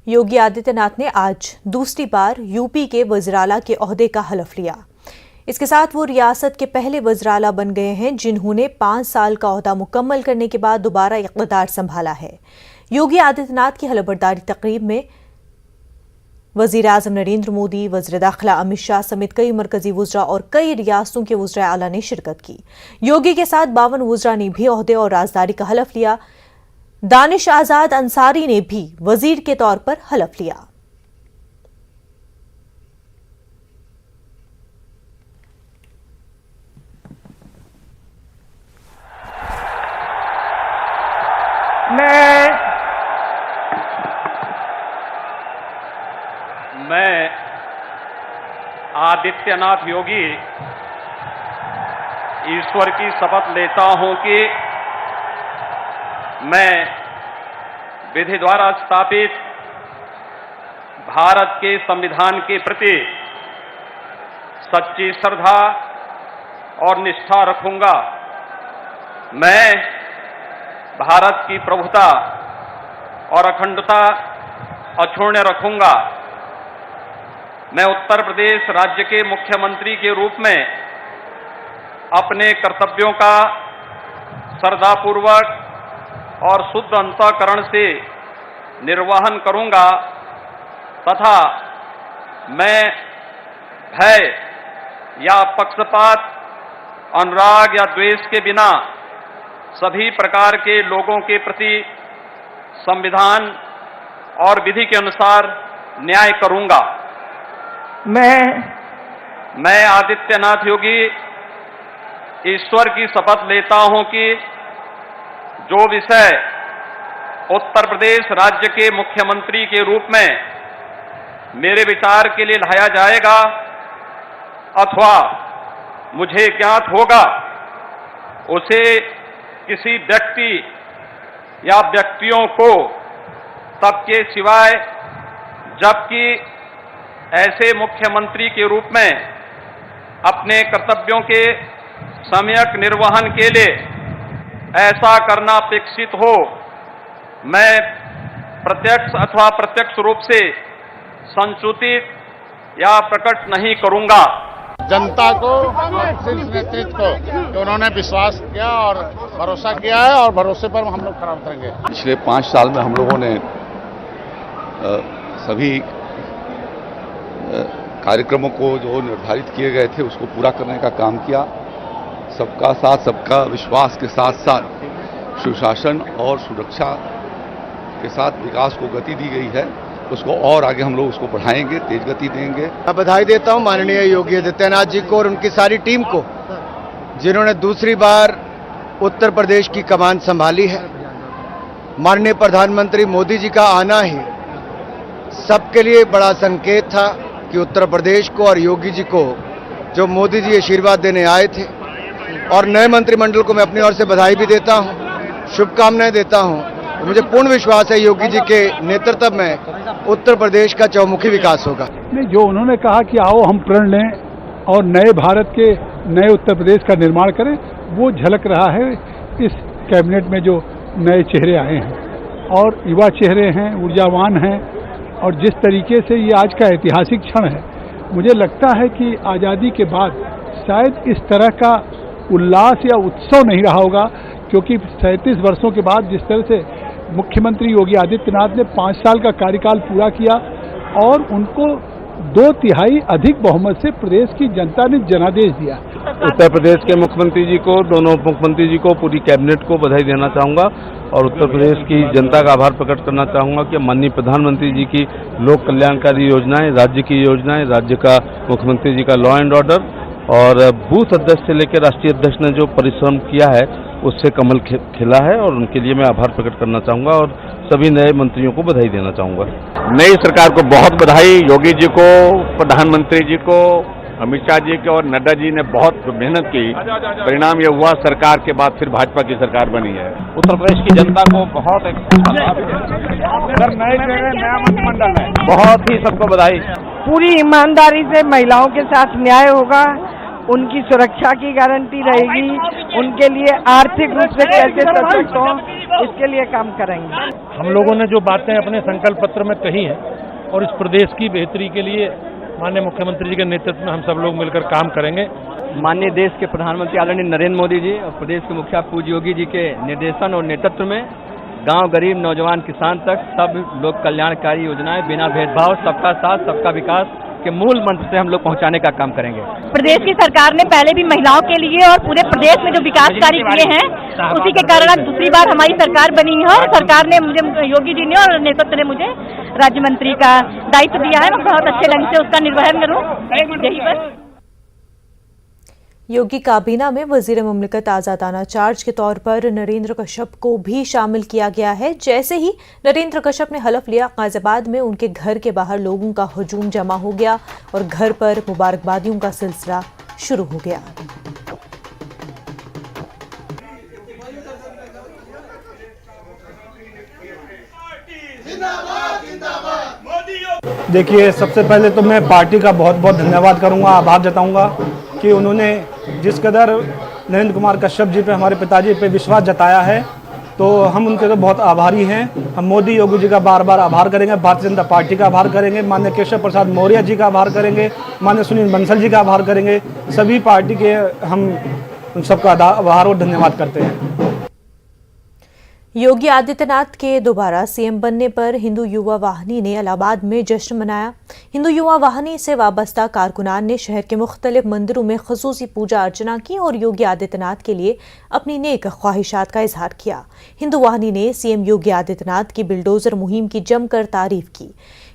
योगी आदित्यनाथ ने आज दूसरी बार यूपी के वज़ीर-ए-आला के ओहदे का हलफ लिया। इसके साथ वो रियासत के पहले वज़ीर-ए-आला बन गए हैं जिन्होंने 5 साल का ओहदा मुकम्मल करने के बाद दोबारा इक़्तिदार संभाला है। योगी आदित्यनाथ की हलफबरदारी तकरीब में वज़ीर-ए-आज़म नरेंद्र मोदी, वज़ीर दाखिला अमित शाह समेत कई मरकजी वज़रा और कई रियासतों के वज़ीर-ए-आला ने शिरकत की। योगी के साथ 52 वज़रा ने भी ओहदे और राजदारी का हलफ लिया। दानिश आजाद अंसारी ने भी वजीर के तौर पर हलफ लिया। मैं आदित्यनाथ योगी ईश्वर की शपथ लेता हूं कि मैं विधि द्वारा स्थापित भारत के संविधान के प्रति सच्ची श्रद्धा और निष्ठा रखूंगा। मैं भारत की प्रभुता और अखंडता अक्षुण्ण रखूंगा। मैं उत्तर प्रदेश राज्य के मुख्यमंत्री के रूप में अपने कर्तव्यों का श्रद्धापूर्वक और शुद्ध अंतःकरण से निर्वहन करूंगा तथा मैं भय या पक्षपात, अनुराग या द्वेष के बिना सभी प्रकार के लोगों के प्रति संविधान और विधि के अनुसार न्याय करूंगा। मैं आदित्यनाथ योगी ईश्वर की शपथ लेता हूं कि जो विषय उत्तर प्रदेश राज्य के मुख्यमंत्री के रूप में मेरे विचार के लिए लाया जाएगा अथवा मुझे ज्ञात होगा उसे किसी व्यक्ति या व्यक्तियों को तब के सिवाय जबकि ऐसे मुख्यमंत्री के रूप में अपने कर्तव्यों के सम्यक निर्वहन के लिए ऐसा करना अपेक्षित हो, मैं प्रत्यक्ष अथवा प्रत्यक्ष रूप से संसूचित या प्रकट नहीं करूंगा। जनता को और शीर्ष नेतृत्व को कि उन्होंने विश्वास किया और भरोसा किया है और भरोसे पर हम लोग खरा उतरेंगे। पिछले 5 साल में हम लोगों ने सभी कार्यक्रमों को जो निर्धारित किए गए थे उसको पूरा करने का काम किया। सबका साथ सबका विश्वास के साथ साथ सुशासन और सुरक्षा के साथ विकास को गति दी गई है। उसको और आगे हम लोग उसको बढ़ाएंगे, तेज गति देंगे। मैं बधाई देता हूं माननीय योगी आदित्यनाथ जी को और उनकी सारी टीम को जिन्होंने दूसरी बार उत्तर प्रदेश की कमान संभाली है। माननीय प्रधानमंत्री मोदी जी का आना ही सबके लिए बड़ा संकेत था कि उत्तर प्रदेश को और योगी जी को जो मोदी जी आशीर्वाद देने आए थे और नए मंत्रिमंडल को मैं अपनी ओर से बधाई भी देता हूं, शुभकामनाएं देता हूं। मुझे पूर्ण विश्वास है योगी जी के नेतृत्व में उत्तर प्रदेश का चौमुखी विकास होगा। जो उन्होंने कहा कि आओ हम प्रण लें और नए भारत के नए उत्तर प्रदेश का निर्माण करें, वो झलक रहा है इस कैबिनेट में जो नए चेहरे आए हैं और युवा चेहरे हैं, ऊर्जावान हैं और जिस तरीके से ये आज का ऐतिहासिक क्षण है, मुझे लगता है कि आज़ादी के बाद शायद इस तरह का उल्लास या उत्सव नहीं रहा होगा, क्योंकि 37 वर्षों के बाद जिस तरह से मुख्यमंत्री योगी आदित्यनाथ ने 5 साल का कार्यकाल पूरा किया और उनको 2/3 अधिक बहुमत से प्रदेश की जनता ने जनादेश दिया। उत्तर प्रदेश के मुख्यमंत्री जी को, दोनों मुख्यमंत्री जी को, पूरी कैबिनेट को बधाई देना चाहूँगा और उत्तर प्रदेश की जनता का आभार प्रकट करना चाहूँगा कि माननीय प्रधानमंत्री जी की लोक कल्याणकारी योजनाएं, राज्य की योजनाएं, राज्य का मुख्यमंत्री जी का लॉ एंड ऑर्डर और बूथ अध्यक्ष से लेकर राष्ट्रीय अध्यक्ष ने जो परिश्रम किया है उससे कमल खिला है और उनके लिए मैं आभार प्रकट करना चाहूँगा और सभी नए मंत्रियों को बधाई देना चाहूँगा। नई सरकार को बहुत बधाई। योगी जी को, प्रधानमंत्री जी को, अमित शाह जी के और नड्डा जी ने बहुत मेहनत की। परिणाम ये हुआ सरकार के बाद फिर भाजपा की सरकार बनी है। उत्तर प्रदेश की जनता को बहुत नया मंत्रिमंडल है। बहुत ही सबको बधाई। पूरी ईमानदारी से महिलाओं के साथ न्याय होगा, उनकी सुरक्षा की गारंटी रहेगी, उनके लिए आर्थिक रूप से कैसे सशक्त हो, इसके लिए काम करेंगे। हम लोगों ने जो बातें अपने संकल्प पत्र में कही हैं और इस प्रदेश की बेहतरी के लिए माननीय मुख्यमंत्री जी के नेतृत्व में हम सब लोग मिलकर काम करेंगे। माननीय देश के प्रधानमंत्री आदरणीय नरेंद्र मोदी जी और प्रदेश के मुखिया पूज्य योगी जी के निर्देशन और नेतृत्व में गांव, गरीब, नौजवान, किसान तक सब लोक कल्याणकारी योजनाएं बिना भेदभाव, सबका साथ, सबका विकास के मूल मंत्र से हम लोग पहुंचाने का काम करेंगे। प्रदेश की सरकार ने पहले भी महिलाओं के लिए और पूरे प्रदेश में जो विकास कार्य किए हैं, उसी के कारण आज दूसरी बार हमारी सरकार बनी है और सरकार ने मुझे, योगी जी ने और नेतृत्व ने मुझे राज्य मंत्री का दायित्व दिया है। मैं बहुत अच्छे ढंग से उसका निर्वहन करूँ, यही बस। योगी काबीना में वजीर मुमलिकत आजादाना चार्ज के तौर पर नरेंद्र कश्यप को भी शामिल किया गया है। जैसे ही नरेंद्र कश्यप ने हलफ लिया, गाजियाबाद में उनके घर के बाहर लोगों का हुजूम जमा हो गया और घर पर मुबारकबादियों का सिलसिला शुरू हो गया। देखिए, सबसे पहले तो मैं पार्टी का बहुत बहुत धन्यवाद करूंगा, आभार जताऊंगा कि उन्होंने जिस कदर नरेंद्र कुमार कश्यप जी पे, हमारे पिताजी पे विश्वास जताया है, तो हम उनके तो बहुत आभारी हैं। हम मोदी योगी जी का बार बार आभार करेंगे, भारतीय जनता पार्टी का आभार करेंगे, माननीय केशव प्रसाद मौर्य जी का आभार करेंगे, माननीय सुनील बंसल जी का आभार करेंगे। सभी पार्टी के हम उन सबका आभार और धन्यवाद करते हैं। योगी आदित्यनाथ के दोबारा सीएम बनने पर हिंदू युवा वाहिनी ने इलाहाबाद में जश्न मनाया। हिंदू युवा वाहिनी से वाबस्ता कारकुनान ने शहर के मुख्तलिफ मंदिरों में खुसूसी पूजा अर्चना की और योगी आदित्यनाथ के लिए अपनी नेक ख्वाहिशात का इजहार किया। हिंदू वाहिनी ने सीएम योगी आदित्यनाथ की बिल्डोजर मुहिम की जमकर तारीफ की।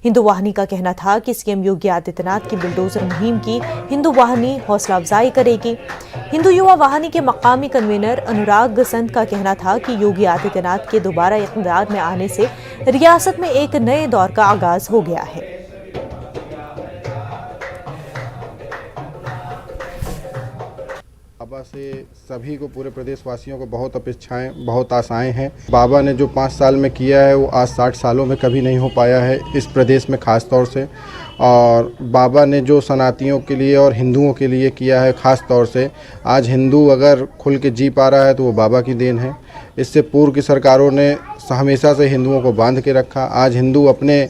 हिंदू वाहिनी का कहना था कि सीएम योगी आदित्यनाथ की बिल्डोजर मुहिम की हिंदू वाहिनी हौसला अफजाई करेगी। हिंदू युवा वाहिनी के मकामी कन्वीनर अनुराग संत का कहना था कि योगी आदित्यनाथ के दोबारा इक़्तिदार में आने से रियासत में एक नए दौर का आगाज हो गया है। बाबा से सभी को, पूरे प्रदेशवासियों को बहुत अपेक्षाएं, बहुत आशाएं हैं। बाबा ने जो 5 साल में किया है वो आज 60 सालों में कभी नहीं हो पाया है इस प्रदेश में ख़ास तौर से। और बाबा ने जो सनातनियों के लिए और हिंदुओं के लिए किया है ख़ास तौर से, आज हिंदू अगर खुल के जी पा रहा है तो वो बाबा की देन है। इससे पूर्व की सरकारों ने हमेशा से हिंदुओं को बांध के रखा। आज हिंदू अपने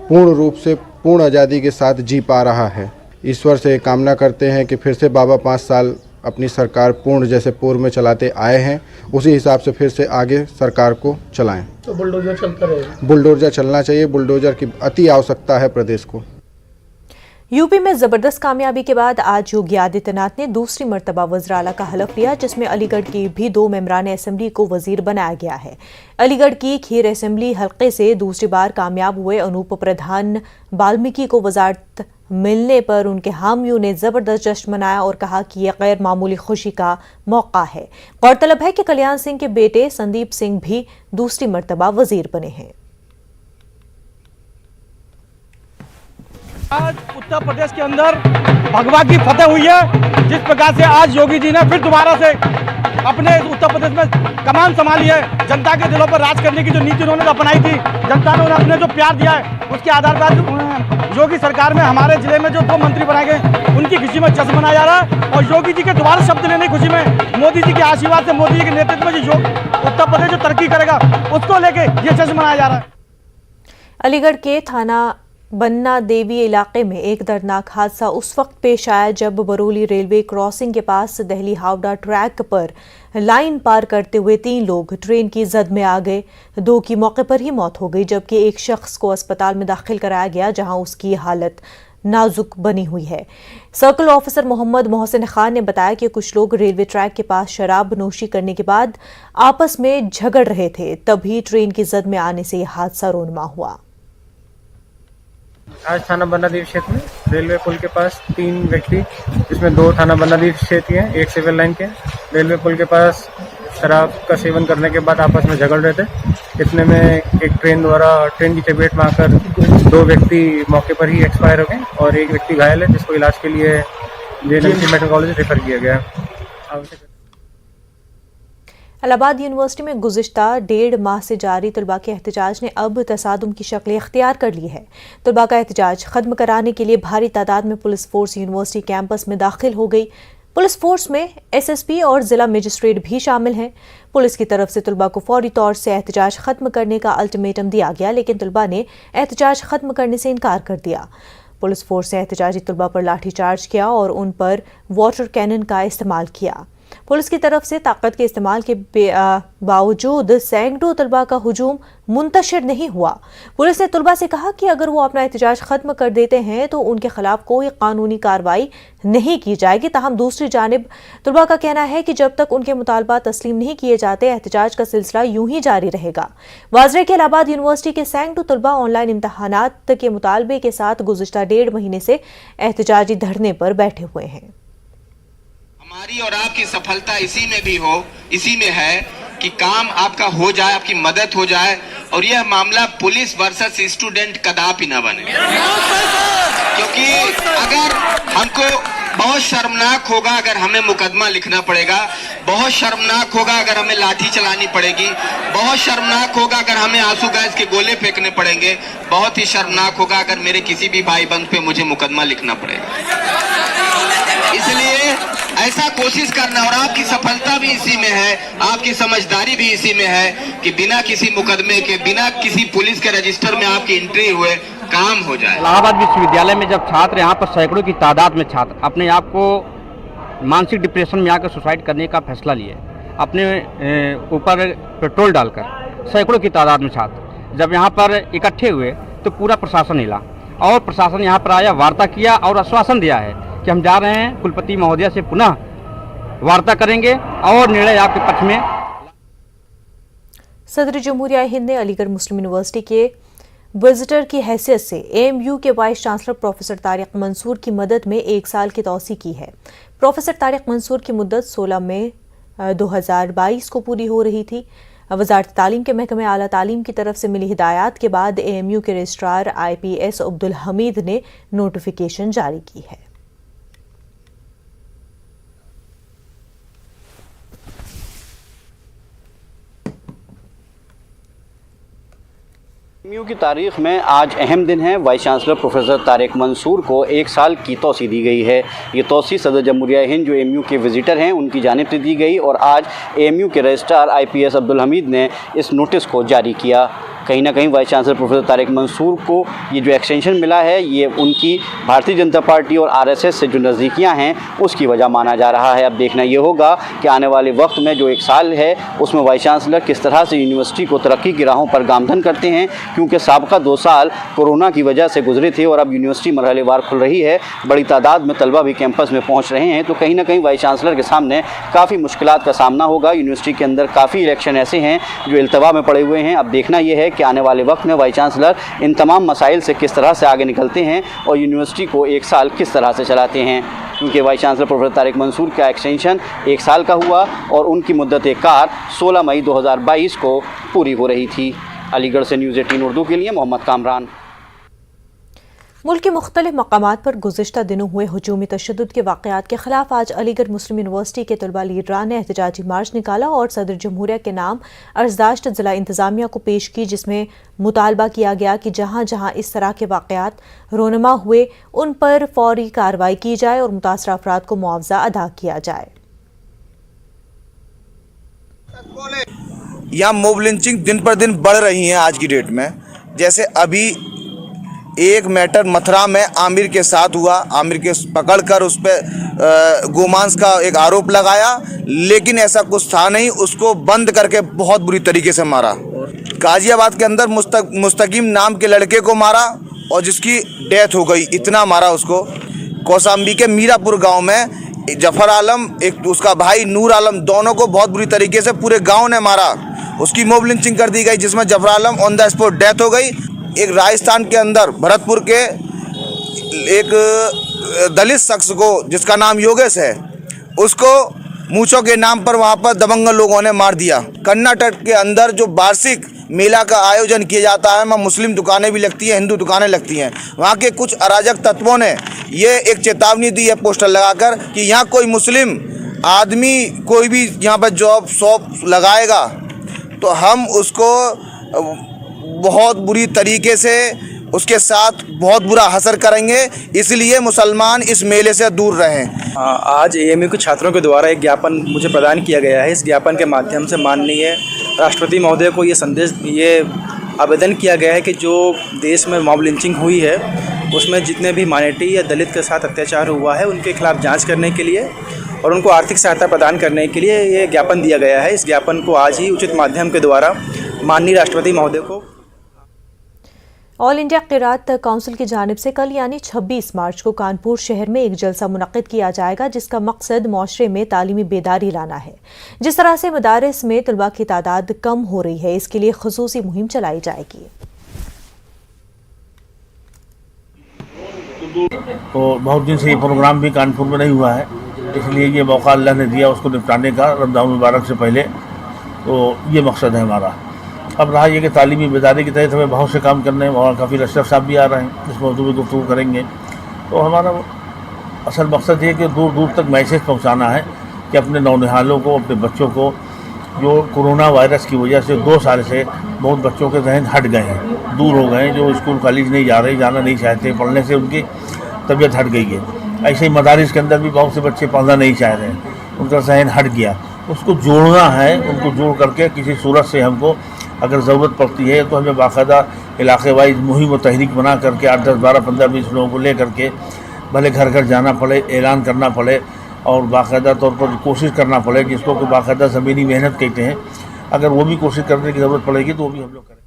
पूर्ण रूप से, पूर्ण आज़ादी के साथ जी पा रहा है। ईश्वर से कामना करते हैं कि फिर से बाबा 5 साल अपनी सरकार पूर्ण जैसे पूर्व में चलाते आए हैं, उसी हिसाब से फिर से आगे सरकार को चलाएं। तो बुलडोजर चलता रहेगा। बुलडोजर चलना चाहिए, बुलडोजर की अति आवश्यकता है प्रदेश को। यूपी में जबरदस्त कामयाबी के बाद आज योगी आदित्यनाथ ने दूसरी मर्तबा वज़राला का हलफ लिया, जिसमें अलीगढ़ की भी 2 मेंबरान असेंबली को वजीर बनाया गया है। अलीगढ़ की खीर असेंबली हल्के से दूसरी बार कामयाब हुए अनूप प्रधान वाल्मीकि को वजारत मिलने पर उनके हामियों ने जबरदस्त जश्न मनाया और कहा कि यह गैर मामूली खुशी का मौका है। गौरतलब है कि कल्याण सिंह के बेटे संदीप सिंह भी दूसरी मर्तबा वजीर बने हैं। आज उत्तर प्रदेश के अंदर भगवा की फतेह हुई है। जिस प्रकार से आज योगी जी ने फिर दोबारा से अपने उत्तर प्रदेश में कमान संभाली है, जनता के दिलों पर राज करने की जो नीति उन्होंने अपनाई थी, जनता ने उन्हें जो प्यार दिया है, उसके आधार पर योगी सरकार में हमारे जिले में जो 2 मंत्री बनाए गए, उनकी खुशी में जश्न मनाया जा रहा है। और योगी जी के दोबारा शब्द लेने की खुशी में, मोदी जी के आशीर्वाद से, मोदी जी के नेतृत्व में जो उत्तर प्रदेश जो तरक्की करेगा, उसको लेके ये जश्न मनाया जा रहा है। अलीगढ़ के थाना बन्ना देवी इलाके में एक दर्दनाक हादसा उस वक्त पेश आया जब बरौली रेलवे क्रॉसिंग के पास दिल्ली हावड़ा ट्रैक पर लाइन पार करते हुए 3 लोग ट्रेन की जद में आ गए। 2 की मौके पर ही मौत हो गई, जबकि एक शख्स को अस्पताल में दाखिल कराया गया, जहां उसकी हालत नाजुक बनी हुई है। सर्कल ऑफिसर मोहम्मद मोहसिन खान ने बताया कि कुछ लोग रेलवे ट्रैक के पास शराब नोशी करने के बाद आपस में झगड़ रहे थे, तभी ट्रेन की जद में आने से यह हादसा रोनमा हुआ। आज थाना बन्नादीप क्षेत्र में रेलवे पुल के पास 3 व्यक्ति, जिसमें 2 थाना बन्नादीप क्षेत्र हैं, 1 सिविल लाइन के, रेलवे पुल के पास शराब का सेवन करने के बाद आपस में झगड़ रहे थे। इतने में एक ट्रेन की चपेट में आकर 2 व्यक्ति मौके पर ही एक्सपायर हो गए और एक व्यक्ति घायल है, जिसको इलाज के लिए जेएनएमसी मेडिकल कॉलेज रेफर किया गया। इलाहाबाद यूनिवर्सिटी में गुज़िश्ता 1.5 माह से जारी तलबा के एहतजाज ने अब तसादुम की शक्ल इख्तियार कर ली है। तलबा का एहतजाज खत्म कराने के लिए भारी तादाद में पुलिस फोर्स यूनिवर्सिटी कैंपस में दाखिल हो गई। पुलिस फोर्स में एसएसपी और जिला मजिस्ट्रेट भी शामिल हैं। पुलिस की तरफ से तलबा को फौरी तौर से एहतजाज खत्म करने का अल्टीमेटम दिया गया, लेकिन तलबा ने एहतजाज खत्म करने से इनकार कर दिया। पुलिस फोर्स ने एहतजाजी तलबा पर लाठीचार्ज किया और उन पर वाटर कैनन का इस्तेमाल किया। पुलिस की तरफ से ताकत के इस्तेमाल के बावजूद सैकड़ों तलबा का हुजूम मुंतशिर नहीं हुआ। पुलिस ने तलबा से कहा कि अगर वो अपना एहतजाज खत्म कर देते हैं तो उनके खिलाफ कोई कानूनी कार्रवाई नहीं की जाएगी। ताहम दूसरी जानिब तलबा का कहना है कि जब तक उनके मुतालबा तस्लीम नहीं किए जाते एहतजाज का सिलसिला यूं ही जारी रहेगा। वाज़ेह के इलाहाबाद यूनिवर्सिटी के सैकड़ों तलबा ऑनलाइन इम्तहानात के मुतालबे के साथ गुज़िश्ता 1.5 महीने से एहतजाजी धरने पर बैठे हुए हैं। हमारी और आपकी सफलता इसी में है कि काम आपका हो जाए, आपकी मदद हो जाए और यह मामला पुलिस वर्सेस स्टूडेंट कदापि न बने, क्योंकि अगर हमको बहुत शर्मनाक होगा अगर हमें मुकदमा लिखना पड़ेगा, बहुत शर्मनाक होगा अगर हमें लाठी चलानी पड़ेगी, बहुत शर्मनाक होगा अगर हमें आंसू गैस के गोले फेंकने पड़ेंगे, बहुत ही शर्मनाक होगा अगर मेरे किसी भी भाई बंधु पे मुझे मुकदमा लिखना पड़ेगा। इसलिए ऐसा कोशिश करना, और आपकी सफलता भी इसी में है, आपकी समझदारी भी इसी में है कि बिना किसी मुकदमे के, बिना किसी पुलिस के रजिस्टर में आपकी एंट्री हुए काम हो जाए। इलाहाबाद विश्वविद्यालय में जब छात्र यहाँ पर सैकड़ों की तादाद में छात्र अपने आप को मानसिक डिप्रेशन में आकर सुसाइड करने का फैसला लिए, अपने ऊपर पेट्रोल डालकर सैकड़ों की तादाद में छात्र जब यहाँ पर इकट्ठे हुए तो पूरा प्रशासन हिला और प्रशासन यहाँ पर आया, वार्ता किया और आश्वासन दिया है कि हम जा रहे हैं कुलपति महोदया से पुनः वार्ता करेंगे और निर्णय आपके पक्ष में। सदर जमहूरिया हिंद ने अलीगढ़ मुस्लिम यूनिवर्सिटी के विजिटर की हैसियत से एएमयू के vice chancellor professor Tariq Mansoor की मदद में 1 साल की तौसी की है। प्रोफेसर तारिक मंसूर की मुद्दत 16 मई 2022 को पूरी हो रही थी। वजारत तालीम के महकमे आला तालीम की तरफ से मिली हिदायत के बाद एएमयू के रजिस्ट्रार IPS अब्दुल हमीद ने नोटिफिकेशन जारी की है। एएमयू की तारीख में आज अहम दिन है। Vice chancellor professor Tariq Mansoor को 1 साल की तौसी दी गई है। ये तौसी सदर जमहूरिया हिंद जो एएमयू के विजिटर हैं उनकी जानिब से दी गई और आज एएमयू के रजिस्ट्रार IPS अब्दुल हमीद ने इस नोटिस को जारी किया। कहीं ना कहीं vice chancellor professor Tariq Mansoor को ये जो एक्सटेंशन मिला है ये उनकी भारतीय जनता पार्टी और RSS से जो नज़दीकियाँ हैं उसकी वजह माना जा रहा है। अब देखना ये होगा कि आने वाले वक्त में जो 1 साल है उसमें वाइस चांसलर किस तरह से यूनिवर्सिटी को तरक्की की राहों पर गामधन करते हैं, क्योंकि साबका 2 साल कोरोना की वजह से गुजरे थे और अब यूनिवर्सिटी मरहलेवार खुल रही है, बड़ी तादाद में तलबा भी कैंपस में पहुँच रहे हैं, तो कहीं ना कहीं वाइस चांसलर के सामने काफ़ी मुश्किलात का सामना होगा। यूनिवर्सिटी के अंदर काफ़ी इलेक्शन ऐसे हैं जो इल्तवा में पड़े हुए हैं। अब देखना यह है कि आने वाले वक्त में वाइस चांसलर इन तमाम मसाइल से किस तरह से आगे निकलते हैं और यूनिवर्सिटी को 1 साल किस तरह से चलाते हैं, क्योंकि vice chancellor professor Tariq Mansoor का एक्सटेंशन 1 साल का हुआ और उनकी मुद्दत कार 16 मई 2022 को पूरी हो रही थी। अलीगढ़ से न्यूज़ 18 उर्दू के लिए मोहम्मद कामरान। मुल्क के मुख्तलिफ मकामात पर गुज़िश्ता दिनों हुए हुजूमी तशद्दुद के वाक़यात के खिलाफ आज अलीगढ़ मुस्लिम यूनिवर्सिटी के तलबा लीडरान ने एहतजाजी मार्च निकाला और सदर जमहूरिया के नाम अर्जदाश्त जिला इंतज़ामिया को पेश की, जिसमें मुतालबा किया गया कि जहाँ जहाँ इस तरह के वाक़यात रोनमा हुए उन पर फौरी कार्रवाई की जाए और मुतासरा अफराद को मुआवजा अदा किया जाए। यहाँ मॉब लिंचिंग दिन पर दिन बढ़ रही है आज की डेट में। जैसे अभी एक मैटर मथुरा में आमिर के साथ हुआ, आमिर के पकड़कर उस पर गोमांस का एक आरोप लगाया, लेकिन ऐसा कुछ था नहीं, उसको बंद करके बहुत बुरी तरीके से मारा। गाजियाबाद के अंदर मुस्तकीम नाम के लड़के को मारा और जिसकी डेथ हो गई, इतना मारा उसको। कौसाम्बी के मीरापुर गांव में जफर आलम, एक उसका भाई नूर आलम, दोनों को बहुत बुरी तरीके से पूरे गाँव ने मारा। उसकी मॉब लिंचिंग कर दी गई, जिसमें Zafar Alam on the spot death हो गई। एक राजस्थान के अंदर भरतपुर के एक दलित शख्स को जिसका नाम योगेश है, उसको मूछों के नाम पर वहां पर दबंगल लोगों ने मार दिया। कर्नाटक के अंदर जो वार्षिक मेला का आयोजन किया जाता है, वहाँ मुस्लिम दुकानें भी लगती हैं, हिंदू दुकानें लगती हैं। वहाँ के कुछ अराजक तत्वों ने ये एक चेतावनी दी है पोस्टर लगाकर कि यहाँ कोई मुस्लिम आदमी कोई भी यहाँ पर जॉब शॉप लगाएगा तो हम उसको बहुत बुरी तरीके से उसके साथ बहुत बुरा असर करेंगे, इसलिए मुसलमान इस मेले से दूर रहें। आज एएमयू के छात्रों के द्वारा एक ज्ञापन मुझे प्रदान किया गया है। इस ज्ञापन के माध्यम से माननीय राष्ट्रपति महोदय को ये आवेदन किया गया है कि जो देश में मॉब लिंचिंग हुई है उसमें जितने भी माइनॉरिटी या दलित के साथ अत्याचार हुआ है उनके खिलाफ जांच करने के लिए और उनको आर्थिक सहायता प्रदान करने के लिए ये ज्ञापन दिया गया है। इस ज्ञापन को आज ही उचित माध्यम के द्वारा माननीय राष्ट्रपति महोदय को ऑल इंडिया क़िराअत काउंसिल की जानिब से कल यानी 26 मार्च को कानपुर शहर में एक जलसा मुनक्किद किया जाएगा, जिसका मकसद माशरे में तालीमी बेदारी लाना है। जिस तरह से मदारिस में तलबा की तादाद कम हो रही है, इसके लिए खुसूसी मुहिम चलाई जाएगी। तो बहुत दिन से ये प्रोग्राम भी कानपुर में नहीं हुआ है, इसलिए ये मौका अल्लाह ने दिया उसको निपटाने का रमज़ान मुबारक से पहले। तो ये मकसद है हमारा। अब रहा ये कि तालीमी बेदारी के तहत हमें बहुत से काम करने हैं और काफ़ी अशरफ साहब भी आ रहे हैं, इस मौजूद में गुफ्तगू करेंगे। तो हमारा असल मकसद ये कि दूर दूर तक मैसेज पहुंचाना है कि अपने नौनिहालों को, अपने बच्चों को, जो कोरोना वायरस की वजह से 2 साल से बहुत बच्चों के जहन हट गए हैं, दूर हो गए हैं, जो स्कूल कॉलेज नहीं जा रहे, जाना नहीं चाहते, पढ़ने से उनकी तबीयत हट गई है। ऐसे ही मदारिस के अंदर भी बहुत से बच्चे पढ़ना नहीं चाह रहे हैं, उनका जहन हट गया। उसको जोड़ना है, उनको जोड़ करके किसी सूरत से हमको अगर ज़रूरत पड़ती है तो हमें बाकायदा इलाके वाइज मुहिम व तहरीक बना करके 8, 10, 12, 15, 20 लोगों को ले करके भले घर घर जाना पड़े, ऐलान करना पड़े और बाकायदा तौर पर कोशिश करना पड़े, जिसको कि बाकायदा ज़मीनी मेहनत कहते हैं। अगर वो भी कोशिश करने की ज़रूरत पड़ेगी तो वो भी हम लोग करें।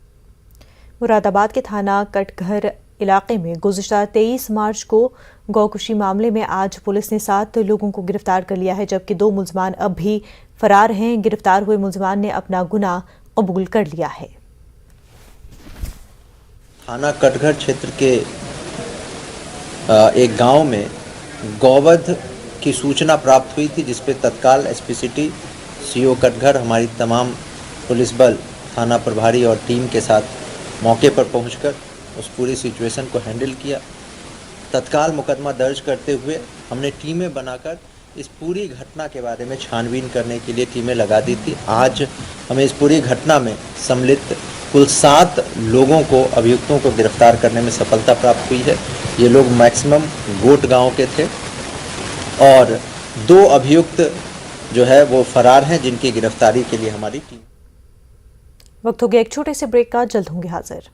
मुरादाबाद के थाना कटघर इलाके में गुज़िश्ता 23 मार्च को गौकुशी मामले में आज पुलिस ने 7 लोगों को गिरफ्तार कर लिया है, जबकि 2 मुलजमान अब भी फरार हैं। गिरफ्तार हुए मुलजमान ने अपना गुनाह कबूल कर लिया है। थाना कटघर क्षेत्र के एक गांव में गौवध की सूचना प्राप्त हुई थी, जिस पे तत्काल एसपी सिटी, सीओ कटघर, हमारी तमाम पुलिस बल, थाना प्रभारी और टीम के साथ मौके पर पहुंचकर उस पूरी सिचुएशन को हैंडल किया। तत्काल मुकदमा दर्ज करते हुए हमने टीमें बनाकर इस पूरी घटना के बारे में छानबीन करने के लिए टीमें लगा दी थी। आज हमें इस पूरी घटना में सम्मिलित कुल 7 लोगों को, अभियुक्तों को गिरफ्तार करने में सफलता प्राप्त हुई है। ये लोग मैक्सिमम गोट गांव के थे और 2 अभियुक्त जो है वो फरार हैं, जिनकी गिरफ्तारी के लिए हमारी टीम। वक्त हो गया एक छोटे से ब्रेक का, जल्द होंगे हाजिर।